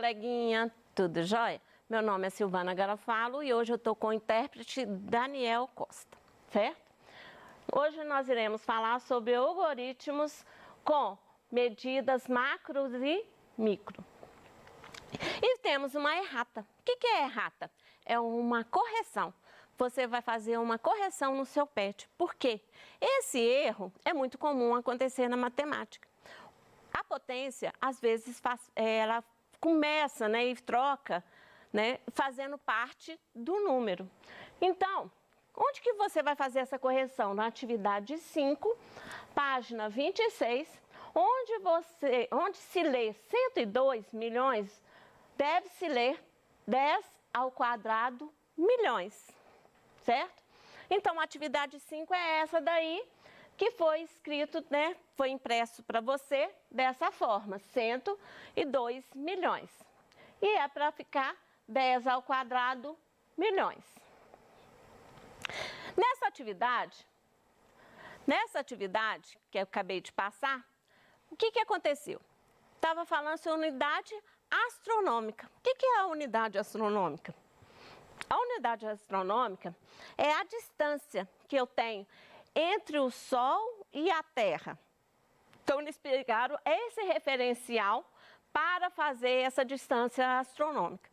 coleguinha, tudo jóia? Meu nome é Silvana Garofalo e hoje eu estou com o intérprete Daniel Costa, certo? Hoje nós iremos falar sobre algoritmos com medidas macros e micro. E temos uma errata. O que é errata? É uma correção. Você vai fazer uma correção no seu PET. Por quê? Esse erro é muito comum acontecer na matemática. A potência, às vezes, ela começa, né, e troca, né, fazendo parte do número. Então, onde que você vai fazer essa correção? Na atividade 5, página 26, onde se lê 102 milhões, deve-se ler 10 ao quadrado milhões, certo? Então, a atividade 5 é essa daí, que foi escrito, né, foi impresso para você dessa forma, 102 milhões. E é para ficar 10 ao quadrado milhões. Nessa atividade que eu acabei de passar, o que aconteceu? Estava falando sobre unidade astronômica. O que é a unidade astronômica? A unidade astronômica é a distância que eu tenho entre o Sol e a Terra. Então, eles pegaram esse referencial para fazer essa distância astronômica,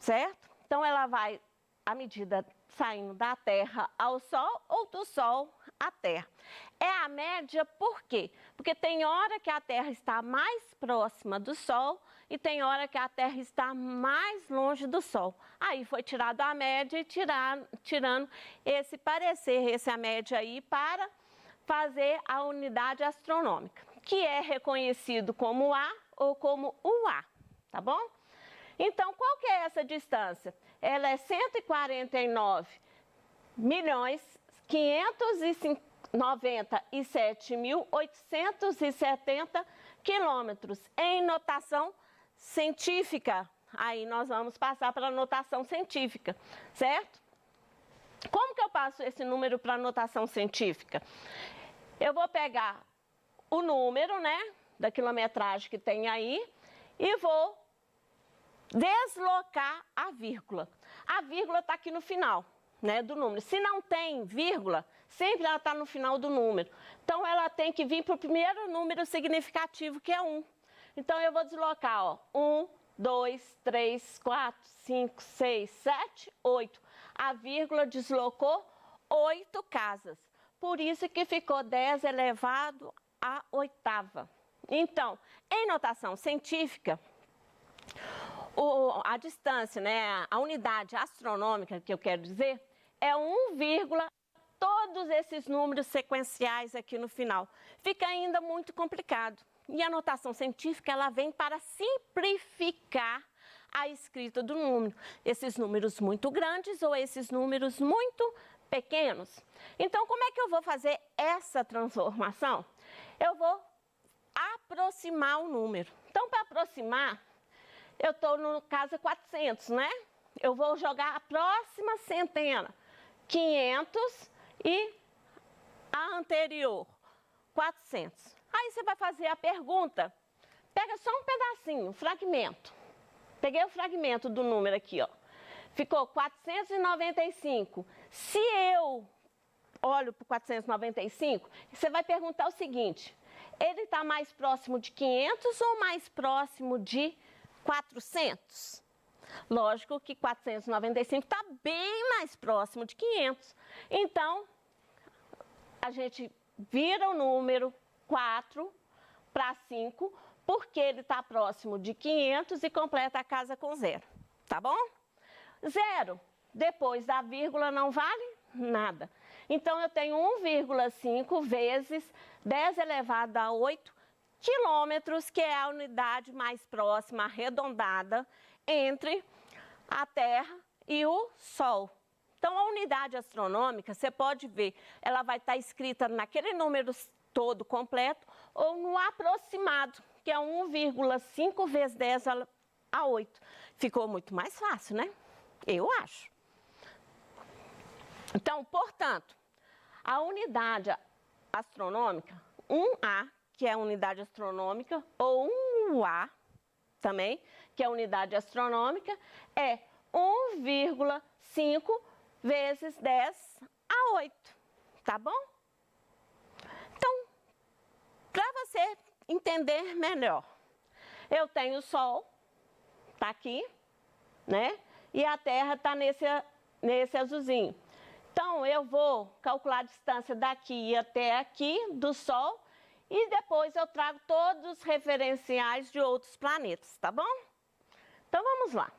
certo? Então, ela vai, a medida saindo da Terra ao Sol ou do Sol à Terra. É a média por quê? Porque tem hora que a Terra está mais próxima do Sol e tem hora que a Terra está mais longe do Sol. Aí foi tirado a média e tirando esse parecer, essa média aí, para fazer a unidade astronômica, que é reconhecido como A ou como UA, tá bom? Então, qual que é essa distância? Ela é 149.597.870 quilômetros em notação científica. Aí nós vamos passar para a notação científica, certo? Como que eu passo esse número para a notação científica? Eu vou pegar o número, né, da quilometragem que tem aí e vou deslocar a vírgula. A vírgula está aqui no final, né, do número. Se não tem vírgula, sempre ela está no final do número. Então, ela tem que vir para o primeiro número significativo, que é 1. Então, eu vou deslocar, ó, 1, 2, 3, 4, 5, 6, 7, 8. A vírgula deslocou 8 casas. Por isso que ficou 10 elevado à oitava. Então, em notação científica, a distância, né, a unidade astronômica que eu quero dizer, é 1, todos esses números sequenciais aqui no final. Fica ainda muito complicado. E a notação científica, ela vem para simplificar a escrita do número. Esses números muito grandes ou esses números muito pequenos. Então, como é que eu vou fazer essa transformação? Eu vou aproximar o número. Então, para aproximar, eu estou no caso 400, né? Eu vou jogar a próxima centena, 500 e a anterior, 400. Aí você vai fazer a pergunta, pega só um pedacinho, um fragmento. Peguei o fragmento do número aqui, ó. Ficou 495. Se eu olho para o 495, você vai perguntar o seguinte, ele está mais próximo de 500 ou mais próximo de 400? Lógico que 495 está bem mais próximo de 500. Então, a gente vira o número 4 para 5, porque ele está próximo de 500 e completa a casa com 0, tá bom? 0, depois da vírgula não vale nada. Então, eu tenho 1,5 vezes 10 elevado a 8 quilômetros, que é a unidade mais próxima, arredondada, entre a Terra e o Sol. Então, a unidade astronômica, você pode ver, ela vai estar escrita naquele número todo completo ou no aproximado, que é 1,5 vezes 10 a 8. Ficou muito mais fácil, né? Eu acho. Então, portanto, a unidade astronômica, 1A, que é a unidade astronômica, ou 1A também, que é a unidade astronômica, é 1,5 vezes 10 a 8, tá bom? Então, para você entender melhor, eu tenho o Sol, tá aqui, né? E a Terra tá nesse azulzinho. Então, eu vou calcular a distância daqui até aqui do Sol e depois eu trago todos os referenciais de outros planetas, tá bom? Então, vamos lá.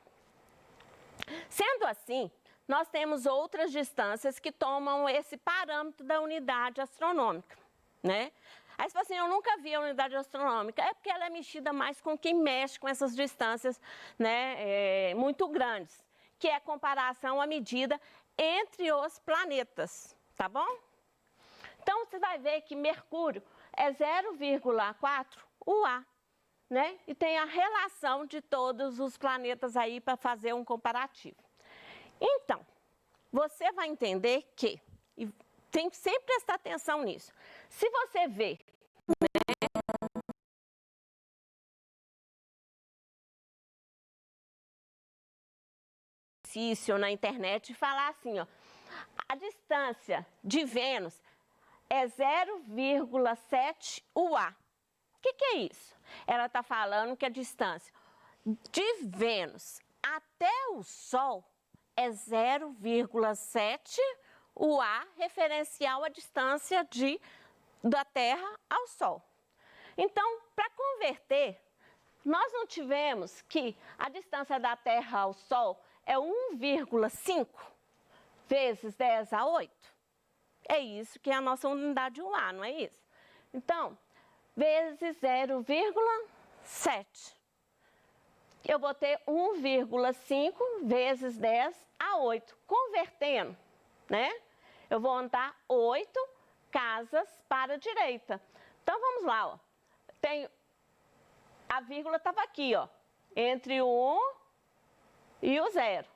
Sendo assim, nós temos outras distâncias que tomam esse parâmetro da unidade astronômica, né? Aí você fala assim, eu nunca vi a unidade astronômica. É porque ela é mexida mais com quem mexe com essas distâncias, né, muito grandes, que é a comparação à medida entre os planetas, tá bom? Então, você vai ver que Mercúrio é 0,4 UA, né? E tem a relação de todos os planetas aí para fazer um comparativo. Então, você vai entender que, e tem que sempre prestar atenção nisso, se você vê, na internet e falar assim, ó, a distância de Vênus é 0,7 UA. O que é isso? Ela está falando que a distância de Vênus até o Sol é 0,7 UA, referencial à distância da Terra ao Sol. Então, para converter, nós não tivemos que a distância da Terra ao Sol é 1,5 vezes 10 a 8? É isso que é a nossa unidade UA, não é isso? Então, vezes 0,7. Eu vou ter 1,5 vezes 10 a 8. Convertendo, né? Eu vou andar 8 casas para a direita. Então, vamos lá, ó. A vírgula estava aqui, ó, entre o 1 e o 0.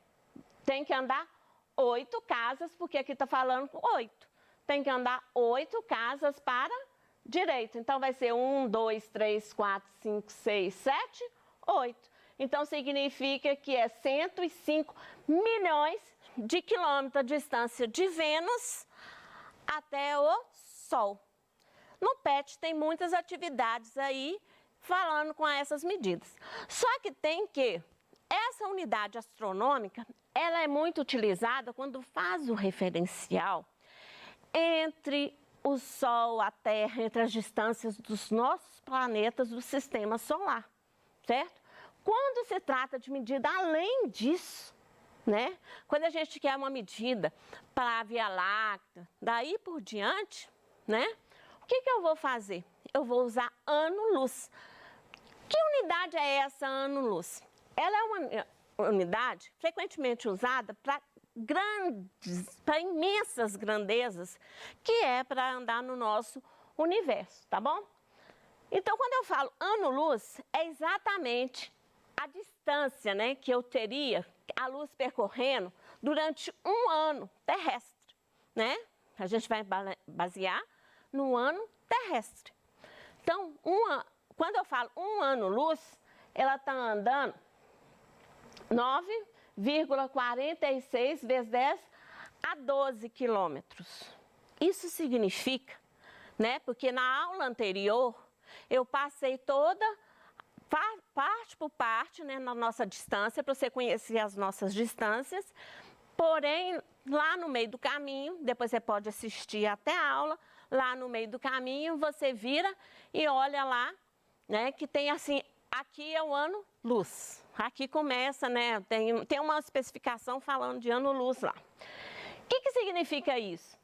Tem que andar 8 casas, porque aqui está falando 8. Tem que andar 8 casas para a direita. Então, vai ser 1, 2, 3, 4, 5, 6, 7, 8. Então, significa que é 105 milhões de quilômetros a distância de Vênus até o Sol. No PET tem muitas atividades aí falando com essas medidas. Só que tem que essa unidade astronômica, ela é muito utilizada quando faz o referencial entre o Sol, a Terra, entre as distâncias dos nossos planetas do sistema solar, certo? Quando se trata de medida além disso, né? Quando a gente quer uma medida para a Via Láctea, daí por diante, né? O que eu vou fazer? Eu vou usar ano-luz. Que unidade é essa ano-luz? Ela é uma unidade frequentemente usada para imensas grandezas, que é para andar no nosso universo, tá bom? Então, quando eu falo ano-luz, é exatamente a distância, né, que eu teria a luz percorrendo durante um ano terrestre, né? A gente vai basear no ano terrestre. Então, quando eu falo um ano-luz, ela está andando 9,46 vezes 10 a 12 quilômetros. Isso significa, né, porque na aula anterior eu passei toda, parte por parte, né, na nossa distância, para você conhecer as nossas distâncias, porém, lá no meio do caminho, depois você pode assistir até a aula, lá no meio do caminho você vira e olha lá, né, que tem assim, aqui é o ano-luz. Aqui começa, né, tem uma especificação falando de ano-luz lá. O que significa isso?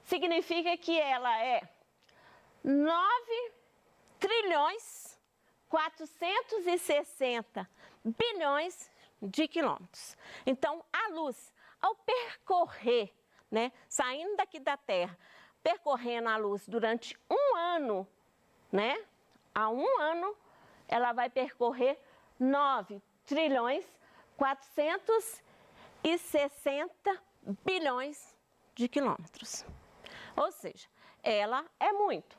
Significa que ela é 9 trilhões 460 bilhões de quilômetros. Então, a luz, ao percorrer, né, saindo daqui da Terra, percorrendo a luz durante um ano, né, há um ano, ela vai percorrer 9 trilhões 460 bilhões de quilômetros. Ou seja, ela é muito,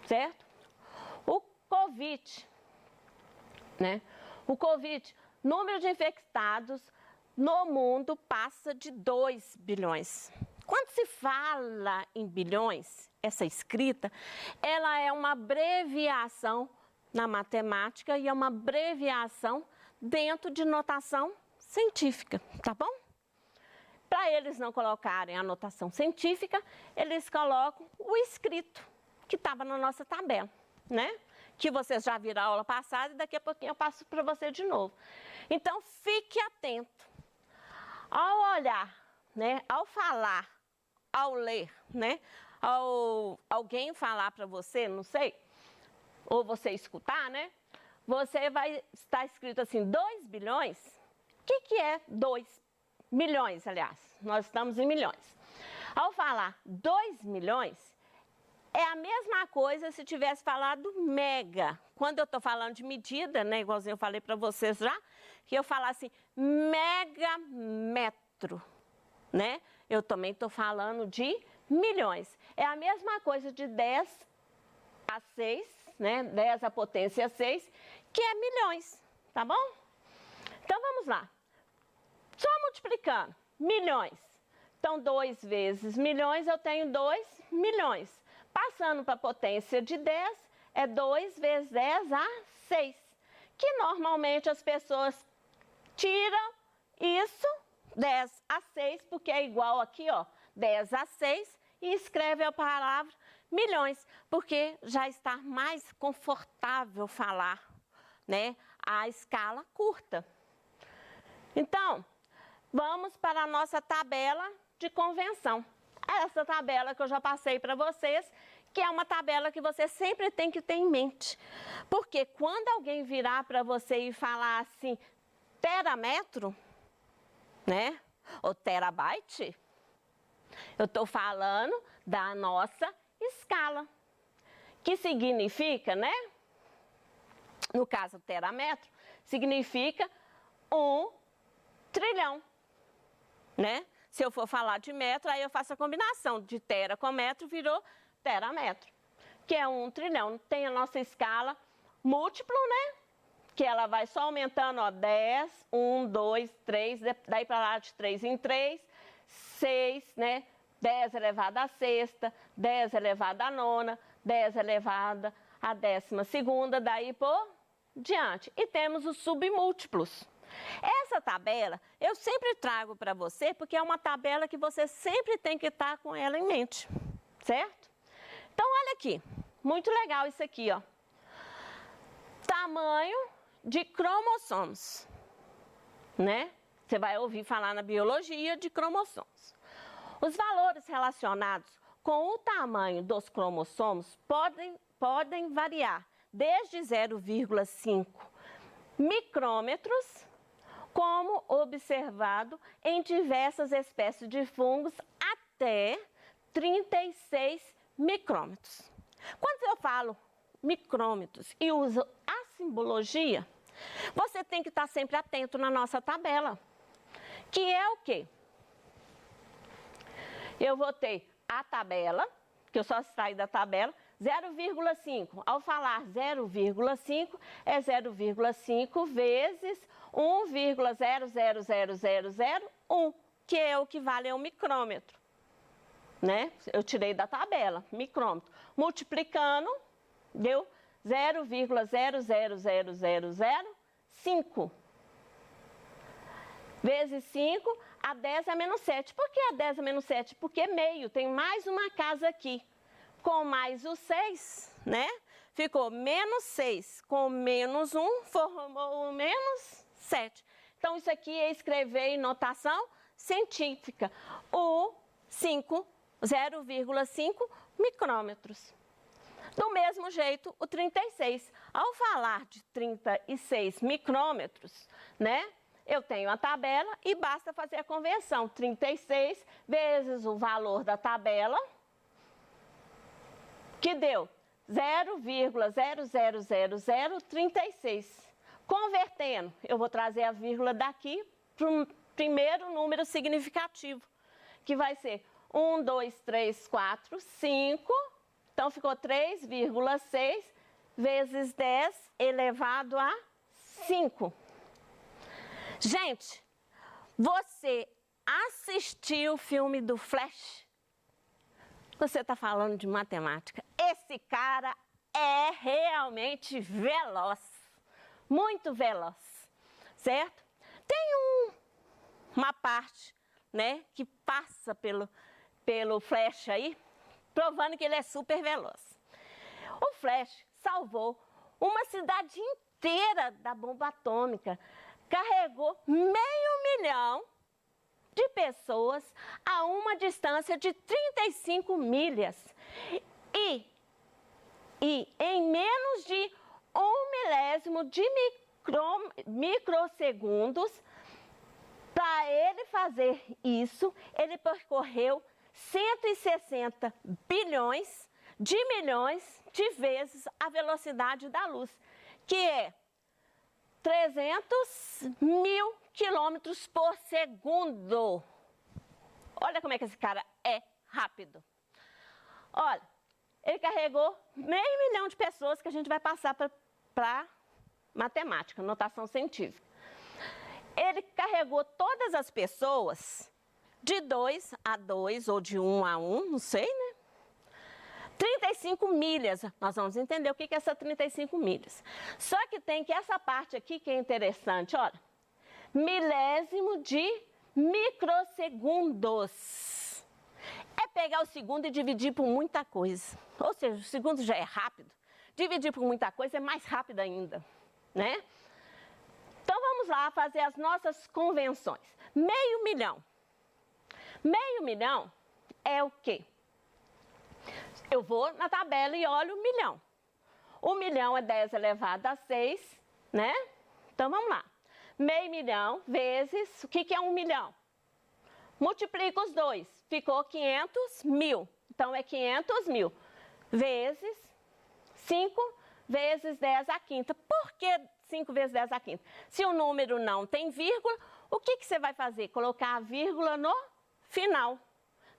certo? O Covid, né? O Covid, número de infectados no mundo passa de 2 bilhões. Quando se fala em bilhões, essa escrita, ela é uma abreviação na matemática e é uma abreviação dentro de notação científica, tá bom? Para eles não colocarem a notação científica, eles colocam o escrito que estava na nossa tabela, né? Que vocês já viram a aula passada e daqui a pouquinho eu passo para você de novo. Então, fique atento. Ao olhar, né? Ao falar, ao ler, né? Ao alguém falar para você, não sei, ou você escutar, né? Você vai estar escrito assim, 2 bilhões. O que é 2 milhões, aliás? Nós estamos em milhões. Ao falar 2 milhões, é a mesma coisa se tivesse falado mega. Quando eu estou falando de medida, né? Igualzinho eu falei para vocês já, que eu falar assim, megametro, né? Eu também estou falando de milhões. É a mesma coisa de 10 a 6, né? 10 à potência 6, que é milhões, tá bom? Então, vamos lá. Só multiplicando, milhões. Então, 2 vezes milhões, eu tenho 2 milhões. Passando para a potência de 10, é 2 vezes 10 a 6. Que normalmente as pessoas tiram isso, 10 a 6, porque é igual aqui, ó, 10 a 6, e escreve a palavra milhões, porque já está mais confortável falar, né, a escala curta. Então, vamos para a nossa tabela de convenção. Essa tabela que eu já passei para vocês, que é uma tabela que você sempre tem que ter em mente. Porque quando alguém virar para você e falar assim, terametro, né, ou terabyte, eu estou falando da nossa escala, que significa, né, no caso terametro, significa 1 trilhão, né? Se eu for falar de metro, aí eu faço a combinação de tera com metro, virou terametro, que é 1 trilhão. Tem a nossa escala múltiplo, né? Que ela vai só aumentando, ó, 10, 1, 2, 3, daí para lá de 3 em 3, 6, né? 10 elevado à sexta, 10 elevado à nona, 10 elevado à 12ª, daí por diante. E temos os submúltiplos. Essa tabela eu sempre trago para você, porque é uma tabela que você sempre tem que estar com ela em mente, certo? Então, olha aqui, muito legal isso aqui, ó. Tamanho de cromossomos, né? Você vai ouvir falar na biologia de cromossomos. Os valores relacionados com o tamanho dos cromossomos podem variar desde 0,5 micrômetros, como observado em diversas espécies de fungos, até 36 micrômetros. Quando eu falo micrômetros e uso a simbologia, você tem que estar sempre atento na nossa tabela, que é o quê? Eu vou ter a tabela, que eu só extraio da tabela, 0,5. Ao falar 0,5, é 0,5 vezes 1,00001, que é o que vale a um micrômetro, né? Eu tirei da tabela, micrômetro. Multiplicando, deu 0,00005. Vezes 5, a 10 é menos 7. Por que a 10 é menos 7? Porque meio, tem mais uma casa aqui. Com mais o 6, né? Ficou menos 6 com menos 1, formou o menos 7. Então, isso aqui é escrever em notação científica. O 0,5 micrômetros. Do mesmo jeito, o 36. Ao falar de 36 micrômetros, né? Eu tenho a tabela e basta fazer a conversão. 36 vezes o valor da tabela, que deu 0,000036. Convertendo, eu vou trazer a vírgula daqui para um primeiro número significativo, que vai ser 1, 2, 3, 4, 5. Então, ficou 3,6 vezes 10 elevado a 5. Gente, você assistiu o filme do Flash? Você está falando de matemática. Esse cara é realmente veloz, muito veloz, certo? Tem uma parte, né, que passa pelo Flash aí, provando que ele é super veloz. O Flash salvou uma cidade inteira da bomba atômica, carregou 500 mil de pessoas a uma distância de 35 milhas. E em menos de 1 milésimo de microsegundos, para ele fazer isso, ele percorreu 160 bilhões de milhões de vezes a velocidade da luz, que é 300 mil quilômetros por segundo. Olha como é que esse cara é rápido. Olha, ele carregou 500 mil de pessoas, que a gente vai passar para matemática, notação científica. Ele carregou todas as pessoas de 2 a 2 ou de 1 a 1, não sei, né? 35 milhas, nós vamos entender o que é essa 35 milhas. Só que tem que essa parte aqui que é interessante, olha. Milésimo de microsegundos. É pegar o segundo e dividir por muita coisa. Ou seja, o segundo já é rápido. Dividir por muita coisa é mais rápido ainda, né? Então vamos lá fazer as nossas convenções. 500 mil. 500 mil é o quê? Eu vou na tabela e olho o milhão. O milhão é 10 elevado a 6, né? Então vamos lá. 500 mil vezes, o que é 1 milhão? Multiplica os dois, ficou 500 mil. Então é 500 mil vezes 5 vezes 10 à quinta. Por que 5 vezes 10 à quinta? Se o número não tem vírgula, o que você vai fazer? Colocar a vírgula no final.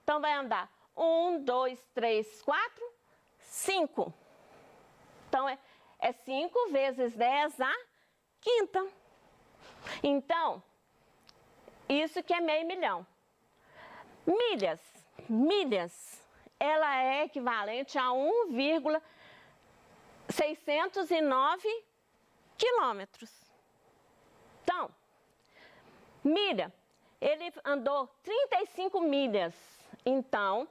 Então vai andar 1, 2, 3, 4, 5. Então é 5 vezes 10 à quinta. Então, isso que é 500 mil. Milhas, ela é equivalente a 1,609 quilômetros. Então, milha, ele andou 35 milhas. Então,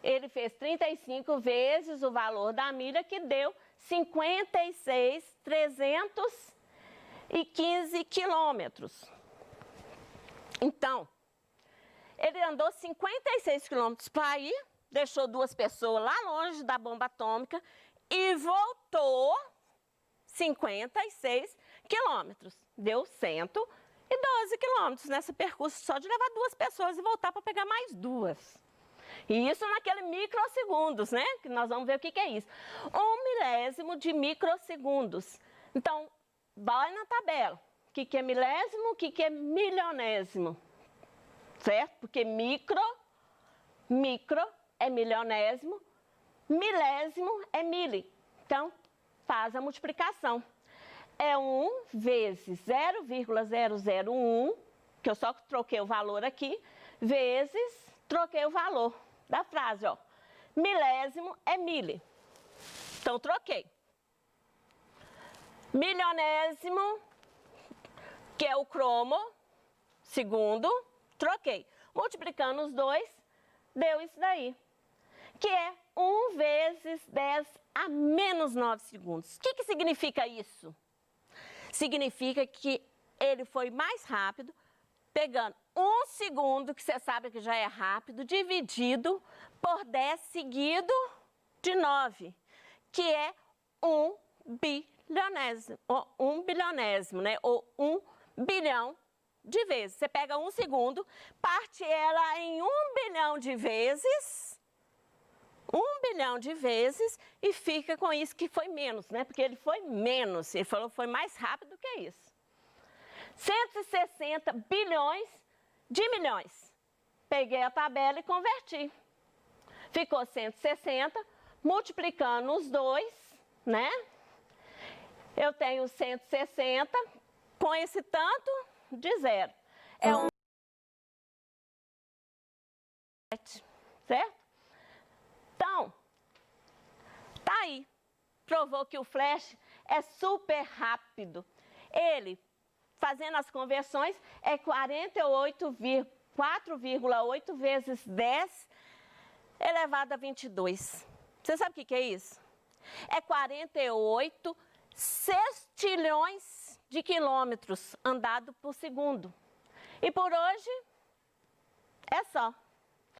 ele fez 35 vezes o valor da milha, que deu 56.315 quilômetros. Então, ele andou 56 quilômetros para ir, deixou 2 pessoas lá longe da bomba atômica e voltou 56 quilômetros. Deu 112 quilômetros nesse percurso, só de levar 2 pessoas e voltar para pegar mais 2. E isso naquele microsegundos, né? Que nós vamos ver o que é isso. 1 milésimo de microsegundos. Então, vai na tabela. O que é milésimo, o que é milionésimo. Certo? Porque micro é milionésimo, milésimo é mili. Então, faz a multiplicação. É 1 vezes 0,001, que eu só troquei o valor aqui, vezes, troquei o valor da frase, ó. Milésimo é mili. Então, troquei. Milionésimo, que é o cromo, segundo, troquei. Multiplicando os dois, deu isso daí. Que é 1 vezes 10 a menos 9 segundos. O que significa isso? Significa que ele foi mais rápido, pegando 1 segundo, que você sabe que já é rápido, dividido por 10 seguido de 9, que é 1 bilionésimo, ou 1 bilionésimo, né? Ou 1 bilhão de vezes. Você pega 1 segundo, parte ela em 1 bilhão de vezes, 1 bilhão de vezes, e fica com isso que foi menos, né? Porque ele foi menos, ele falou que foi mais rápido que isso. 160 bilhões de milhões. Peguei a tabela e converti. Ficou 160, multiplicando os dois, né? Eu tenho 160 com esse tanto de zero. É um... certo? Então, tá aí. Provou que o flash é super rápido. Ele, fazendo as conversões, é 4,8 vezes 10 elevado a 22. Você sabe o que é isso? É 48 sextilhões de quilômetros andado por segundo. E por hoje é só.